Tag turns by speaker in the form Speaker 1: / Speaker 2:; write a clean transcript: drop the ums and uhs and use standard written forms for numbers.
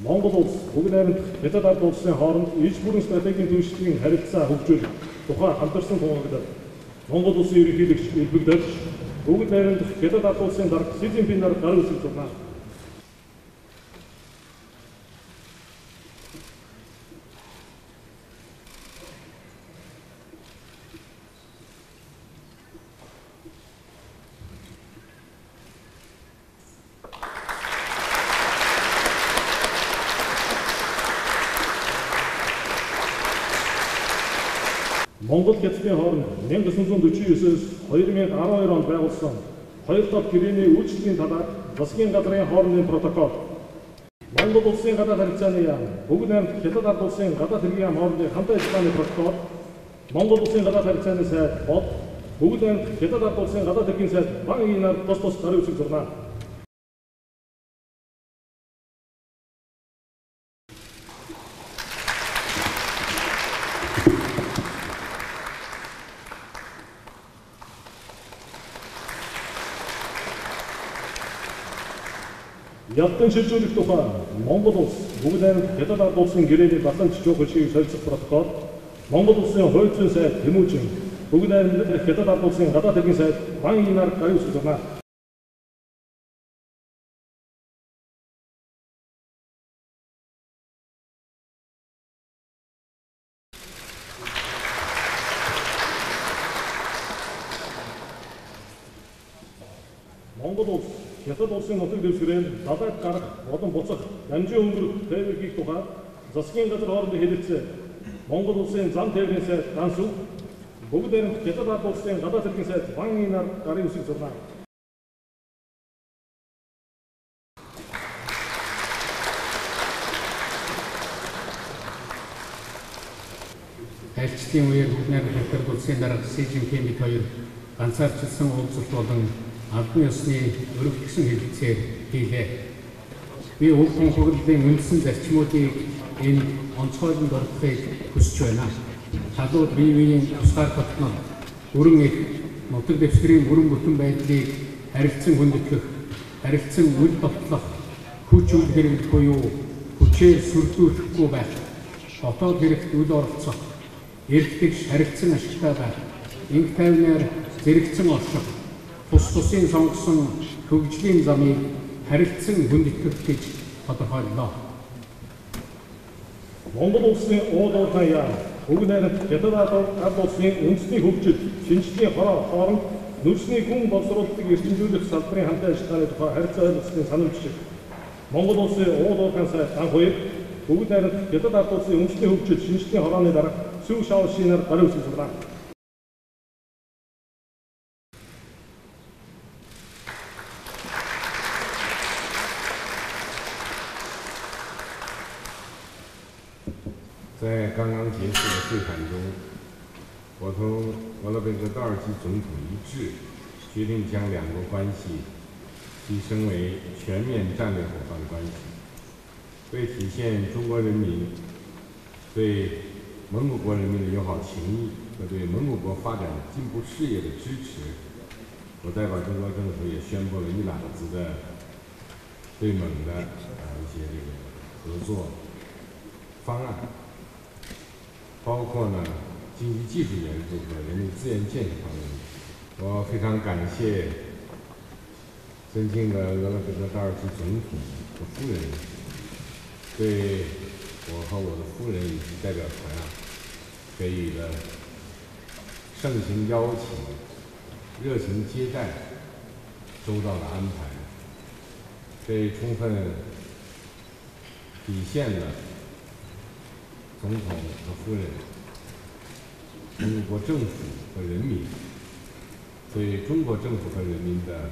Speaker 1: Монгол улс бүгд найрамдах хятад ард улсын хооронд иж бүрэн стратегийн түншлэгийн харилцаа хөгжүүлэх тухай хамтарсан тунгаглалд Монгол улсын ерөнхийлөгч элбэгдэж бүгд найрамдах хятад ард улсын дарга Си Цзиньпин нар гарын үсэг зурна. Монгол хятадын хооронд 1949-с 2012 онд байгуулсан 2 дахь гэрээний үйлчлэлийн талаар засгийн газрын хоорондын протокол, Монгол улсын гадаад харилцааны яам, бүгд найрамдах хятад ард улсын гадаад хэргийн яам хоорондын хамт ажиллагааны протокол, Монгол улсын гадаад харилцааны сайд бод, бүгд найрамдах хятад ард улсын гадаад хэргийн сайд Ван Ий нар тус гарын үсэг зурна. Ялтан шилжүүлэх тухай Монгол улс бүгд найрамдах хятад ард улсын гэрээний батлан чичүүх хөлшийг солилцох протокол, Монгол улсын хууль зүйн сайд Тэмүүжин бүгд найрамдах хятад ард улсын гадаад хэргийн сайд Ван Ий нар гарын үсэг зурна. Монгол улс хятад улсын нутаг дэвсгэрээр далайд гарах болон буцах дамжин өнгөрөх тээврийн тухай засгийн газар хоорондын хэлэлцээ, Монгол улсын зам тээврийн сайд Гансү, бүгд найрамдах хятад ард улсын гадаад хэргийн сайд Ван Ий нар гарын үсэг зурна.
Speaker 2: Айлчлалын үеэр бүгд найрамдах хятад улсын дарга Си Цзиньпин бид хоёр ганцаарчилсан уулзалт болон албан ёсны өргөгдсөн хэлэлцээр хийлээ. Би уг тунхаглалын үндсэн зарчмуудыг энэ онцгойлонд орохыг хүсэж байна. Талууд бие биеийн тусгаар тогтнол, бүрэн их нутаг дэвсгэрийн бүрэн бүтэн байдлыг харилцан хүндэтгэх, харилцан үл довтлох, хүч үл хэрэглэх буюу хүчээр сүрдүүлэхгүй байх, дотоод хэрэгт үл оролцох, эрх тэгш харилцан ашигтай байх, инх тайвнаар зэрэгцэн орших, тус тусын сонгосон хөгжлийн замыг харилцан хүндэтгэх гэж тодорхойллоо.
Speaker 1: Монгол улсын уул уурхай яам, бүгд найрамдах хятад ард улсын үндэсний хөгжил, шинжлэлийн хооронд нүрсний хүн боловсруулалтыг эрчимжүүлэх салбарын хамтын ажиллагааны тухай харилцаа ойлголцын санамж шиг Монгол улсын уул уурхай сайд анх хоёр бүгд найрамдах хятад ард улсын үндэсний хөгжил, шинжлэлийн хорооны дарга Сүү Шаоши нар гарын үсэг зурна.
Speaker 3: 在刚刚结束的会谈中，我同俄勒贝格道尔基总统一致，决定将两国关系提升为全面战略伙伴关系。为体现中国人民对蒙古国人民的友好情谊和对蒙古国发展进步事业的支持，我代表中国政府也宣布了一揽子的对蒙的一些合作方案。 包括呢经济技术援助和人力资源建设方面，我非常感谢尊敬的俄勒贝格道尔基总统和夫人对我和我的夫人以及代表团给予了盛情邀请、热情接待、周到的安排，这充分体现了 总统和夫人、中国政府和人民对中国政府和人民的